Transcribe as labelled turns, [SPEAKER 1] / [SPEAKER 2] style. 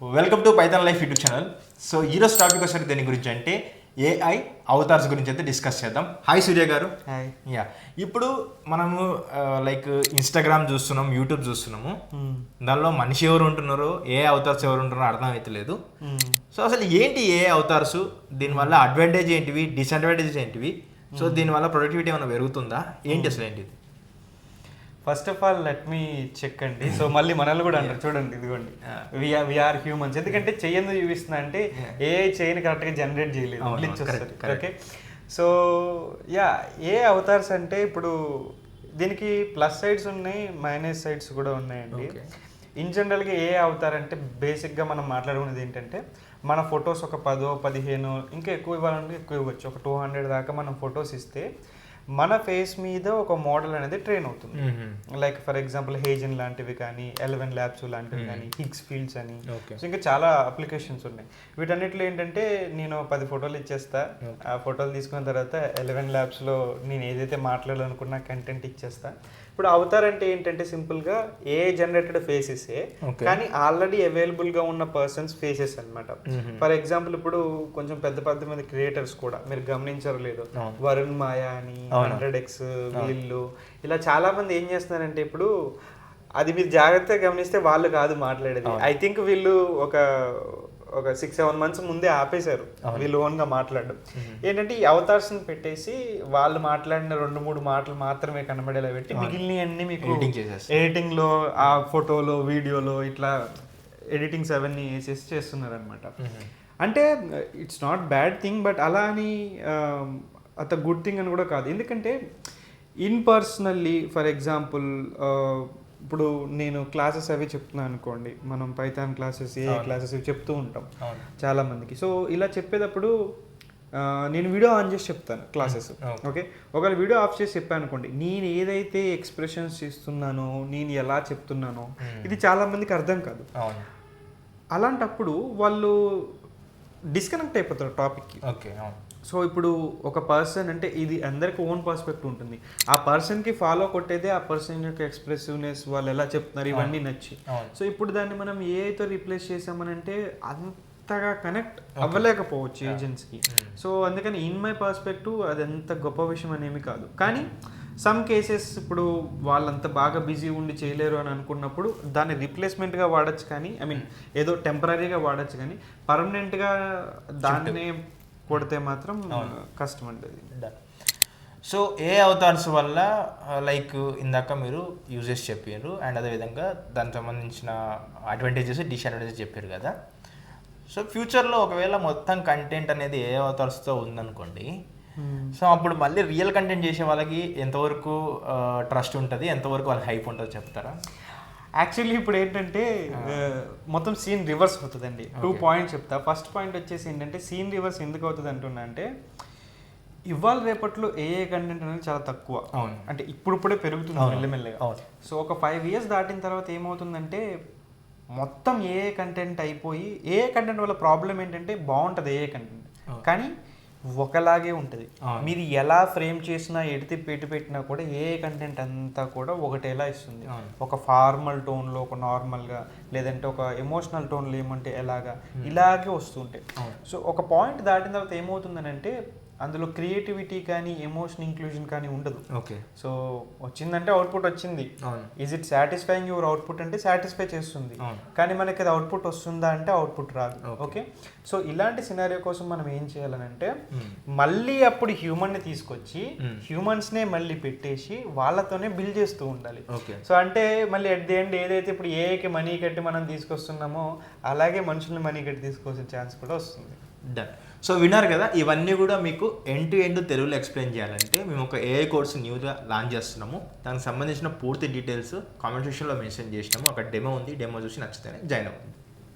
[SPEAKER 1] Welcome to Python life YouTube channel. So ఈరోజు topic వచ్చేసరికి దేని గురించి అంటే ఏఐ అవతార్స్ గురించి అయితే డిస్కస్ చేద్దాం. హాయ్ సూర్య గారు.
[SPEAKER 2] హాయ్.
[SPEAKER 1] యా, ఇప్పుడు మనము లైక్ ఇన్స్టాగ్రామ్ చూస్తున్నాం, యూట్యూబ్ చూస్తున్నాము. దానిలో మనిషి ఎవరు ఉంటున్నారో, ఏ అవతార్స్ ఎవరు ఉంటున్నారో అర్థం అవుతలేదు. సో అసలు ఏంటి ఏఐ అవతార్స్, దీనివల్ల అడ్వాంటేజ్ ఏంటివి, డిసడ్వాంటేజెస్ ఏంటివి, సో దీనివల్ల ప్రొడక్టివిటీ ఏమైనా పెరుగుతుందా, ఏంటి అసలు ఏంటిది?
[SPEAKER 2] First of all let me check అండి. సో మళ్ళీ మనల్ని కూడా అంటారు చూడండి, ఇదిగోండి వీఆర్ హ్యూమన్స్. ఎందుకంటే చెయ్యందు చూపిస్తున్నా అంటే ఏఐ చేయని కరెక్ట్గా జనరేట్ చేయలేదు, గ్లిచ్ వస్తుంది. ఓకే, సో యా, ఏ అవతార్స్ అంటే ఇప్పుడు దీనికి ప్లస్ సైడ్స్ ఉన్నాయి, మైనస్ సైడ్స్ కూడా ఉన్నాయండి. ఇన్ జనరల్గా ఏ అవతార్ అంటే బేసిక్గా మనం మాట్లాడుకునేది ఏంటంటే మన ఫొటోస్ ఒక 10-15 ఇంకా ఎక్కువ ఇవ్వాలంటే ఎక్కువ ఇవ్వచ్చు, ఒక 200 దాకా మనం ఫొటోస్ ఇస్తే మన ఫేస్ మీద ఒక మోడల్ అనేది ట్రైన్ అవుతుంది. లైక్ ఫర్ ఎగ్జాంపుల్ హేజన్ లాంటివి కానీ, 11 ల్యాబ్స్ లాంటివి కానీ, హిగ్స్ ఫీల్డ్స్ అని, సో ఇంకా చాలా అప్లికేషన్స్ ఉన్నాయి. వీటన్నిటిలో ఏంటంటే నేను 10 ఫోటోలు ఇచ్చేస్తా, ఆ ఫోటోలు తీసుకున్న తర్వాత 11 ల్యాబ్స్లో నేను ఏదైతే మాట్లాడాలనుకున్న కంటెంట్ ఇచ్చేస్తా. ఇప్పుడు అవతార్ అంటే ఏంటంటే సింపుల్గా ఏ జనరేటెడ్ ఫేసెస్ కానీ ఆల్రెడీ అవైలబుల్గా ఉన్న పర్సన్స్ ఫేసెస్ అనమాట. ఫర్ ఎగ్జాంపుల్ ఇప్పుడు కొంచెం పెద్ద మంది క్రియేటర్స్ కూడా మీరు గమనించారో లేదో, వరుణ్ మాయా అని, 100x వీళ్ళు ఇలా చాలా మంది ఏం చేస్తున్నారంటే ఇప్పుడు అది మీరు జాగ్రత్తగా గమనిస్తే వాళ్ళు కాదు మాట్లాడేది. ఐ థింక్ వీళ్ళు ఒక 6-7 మంత్స్ ముందే ఆపేశారు వీళ్ళు ఓన్గా మాట్లాడడం. ఏంటంటే ఈ అవతార్స్ని పెట్టేసి వాళ్ళు మాట్లాడిన 2-3 మాటలు మాత్రమే కనబడేలా పెట్టి మిగిలిన అన్ని మీకు ఎడిటింగ్లో ఆ ఫోటోలో వీడియోలో ఇట్లా ఎడిటింగ్స్ అవన్నీ వేసేసి చేస్తున్నారు అనమాట. అంటే it's not bad thing, but అలా అని అంత గుడ్ థింగ్ అని కూడా కాదు. ఎందుకంటే ఇన్ పర్సనల్లీ ఫర్ ఎగ్జాంపుల్ ఇప్పుడు నేను క్లాసెస్ అవి చెప్తున్నాను అనుకోండి, మనం పైథాన్ క్లాసెస్, ఏ క్లాసెస్ ఇవి చెప్తూ ఉంటాం చాలా మందికి. సో ఇలా చెప్పేటప్పుడు నేను వీడియో ఆన్ చేసి చెప్తాను క్లాసెస్. ఓకే, ఒకవేళ వీడియో ఆఫ్ చేసి చెప్పాను అనుకోండి, నేను ఏదైతే ఎక్స్ప్రెషన్స్ ఇస్తున్నానో, నేను ఎలా చెప్తున్నానో ఇది చాలా మందికి అర్థం కాదు. అలాంటప్పుడు వాళ్ళు డిస్కనెక్ట్ అయిపోతారు టాపిక్కి.
[SPEAKER 1] ఓకే,
[SPEAKER 2] సో ఇప్పుడు ఒక పర్సన్ అంటే ఇది అందరికి ఓన్ పర్స్పెక్టివ్ ఉంటుంది. ఆ పర్సన్కి ఫాలో కొట్టేదే ఆ పర్సన్ యొక్క ఎక్స్ప్రెసివ్నెస్, వాళ్ళు ఎలా చెప్తున్నారు ఇవన్నీ నచ్చి. సో ఇప్పుడు దాన్ని మనం ఏఐతో రీప్లేస్ చేసామనంటే అంతగా కనెక్ట్ అవ్వలేకపోవచ్చు ఏజెంట్స్కి. సో అందుకని ఇన్ మై పర్స్పెక్టివ్ అది అంత గొప్ప విషయం అనేమి కాదు. కానీ సమ్ కేసెస్ ఇప్పుడు వాళ్ళంత బాగా బిజీ ఉండి చేయలేరు అని అనుకున్నప్పుడు దాన్ని రీప్లేస్మెంట్గా వాడచ్చు, కానీ ఐ మీన్ ఏదో టెంపరీగా వాడచ్చు, కానీ పర్మనెంట్గా దాన్నే కొడితే మాత్రం కష్టం ఉంటుంది.
[SPEAKER 1] సో ఏ అవతార్స్ వల్ల లైక్ ఇందాక మీరు యూజెస్ చెప్పారు, అండ్ అదేవిధంగా దానికి సంబంధించిన అడ్వాంటేజెస్, డిసడ్వాంటేజెస్ చెప్పారు కదా. సో ఫ్యూచర్లో ఒకవేళ మొత్తం కంటెంట్ అనేది ఏ అవతార్స్తో ఉందనుకోండి, సో అప్పుడు మళ్ళీ రియల్ కంటెంట్ చేసే వాళ్ళకి ఎంతవరకు ట్రస్ట్ ఉంటుంది, ఎంతవరకు వాళ్ళకి హైప్ ఉంటుందో చెప్తారా?
[SPEAKER 2] యాక్చువల్లీ ఇప్పుడు ఏంటంటే మొత్తం సీన్ రివర్స్ అవుతుందండి. 2 పాయింట్స్ చెప్తా. ఫస్ట్ పాయింట్ వచ్చేసి ఏంటంటే సీన్ రివర్స్ ఎందుకు అవుతుంది అంటున్నా అంటే ఇవాళ రేపట్లో ఏఏ కంటెంట్ అనేది చాలా తక్కువ. అంటే ఇప్పుడే పెరుగుతుంది మెల్లమెల్లగా. సో ఒక 5 years దాటిన తర్వాత ఏమవుతుందంటే మొత్తం ఏఏ కంటెంట్ అయిపోయి, ఏఏ కంటెంట్ వల్ల ప్రాబ్లం ఏంటంటే బాగుంటుంది ఏఏ కంటెంట్, కానీ ఒకలాగే ఉంటుంది. మీరు ఎలా ఫ్రేమ్ చేసినా, ఎడితే పెట్టినా కూడా ఏ కంటెంట్ అంతా కూడా ఒకటేలా ఇస్తుంది. ఒక ఫార్మల్ టోన్లో, ఒక నార్మల్గా, లేదంటే ఒక ఎమోషనల్ టోన్లో ఏమంటే ఎలాగా ఇలాగే వస్తుంటాయి. సో ఒక పాయింట్ దాటిన తర్వాత ఏమవుతుందని అంటే అందులో క్రియేటివిటీ కానీ, ఎమోషన్ ఇంక్లూజన్ కానీ ఉండదు.
[SPEAKER 1] ఓకే, సో
[SPEAKER 2] వచ్చిందంటే అవుట్పుట్ వచ్చింది. Is it satisfying your output అంటే సాటిస్ఫై చేస్తుంది, కానీ మనకి అది అవుట్పుట్ వస్తుందా అంటే అవుట్పుట్ రాదు. ఓకే, సో ఇలాంటి సినారియో కోసం మనం ఏం చేయాలనంటే మళ్ళీ అప్పుడు హ్యూమన్ని తీసుకొచ్చి హ్యూమన్స్నే మళ్ళీ పెట్టేసి వాళ్ళతోనే బిల్డ్ చేస్తూ ఉండాలి. సో అంటే మళ్ళీ అట్ ది ఎండ్ ఏదైతే ఇప్పుడు ఏఐకి మనీ కట్టి మనం తీసుకొస్తున్నామో అలాగే మనుషుల్ని మనీ కట్టి తీసుకోవాల్సిన ఛాన్స్ కూడా వస్తుంది.
[SPEAKER 1] డన్. సో విన్నారు కదా, ఇవన్నీ కూడా మీకు ఎండ్ టు ఎండ్ తెలుగులో ఎక్స్ప్లెయిన్ చేయాలంటే మేము ఒక ఏఐ కోర్స్ న్యూగా లాంచ్ చేస్తున్నాము. దానికి సంబంధించిన పూర్తి డీటెయిల్స్ కామెంట్ సెక్షన్లో మెన్షన్ చేసినాము. అక్కడ డెమో ఉంది, డెమో చూసి నచ్చితేనే జాయిన్ అవ్వండి.